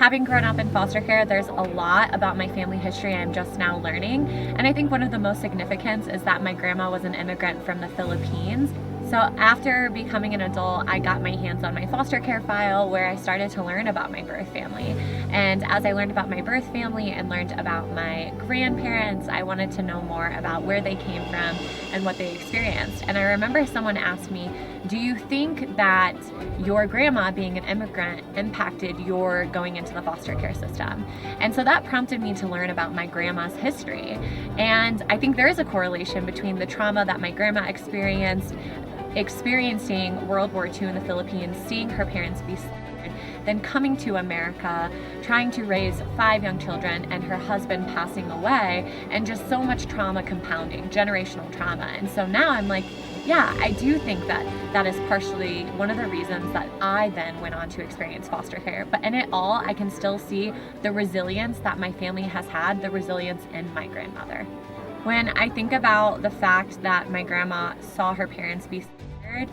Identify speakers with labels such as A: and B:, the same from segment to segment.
A: Having grown up in foster care, there's a lot about my family history I'm just now learning. And I think one of the most significant is that my grandma was an immigrant from the Philippines. So after becoming an adult, I got my hands on my foster care file where I started to learn about my birth family. And as I learned about my birth family and learned about my grandparents, I wanted to know more about where they came from and what they experienced. And I remember someone asked me, do you think that your grandma being an immigrant impacted your going into the foster care system? And so that prompted me to learn about my grandma's history. And I think there is a correlation between the trauma that my grandma experiencing World War II in the Philippines, seeing her parents be slaughtered, then coming to America, trying to raise 5 young children and her husband passing away, and just so much trauma compounding, generational trauma. And so now I'm like, yeah, I do think that that is partially one of the reasons that I then went on to experience foster care. But in it all, I can still see the resilience that my family has had, the resilience in my grandmother. When I think about the fact that my grandma saw her parents be slaughtered,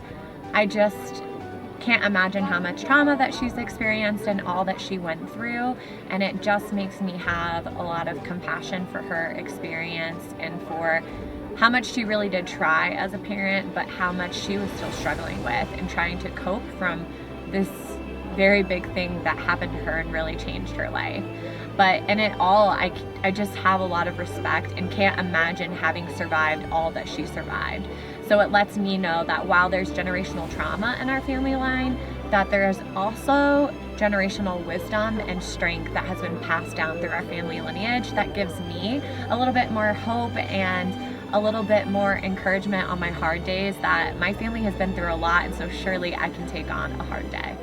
A: I just can't imagine how much trauma that she's experienced and all that she went through. And it just makes me have a lot of compassion for her experience and for how much she really did try as a parent, but how much she was still struggling with and trying to cope from this very big thing that happened to her and really changed her life. But in it all, I just have a lot of respect and can't imagine having survived all that she survived. So it lets me know that while there's generational trauma in our family line, that there is also generational wisdom and strength that has been passed down through our family lineage that gives me a little bit more hope and a little bit more encouragement on my hard days that my family has been through a lot, and so surely I can take on a hard day.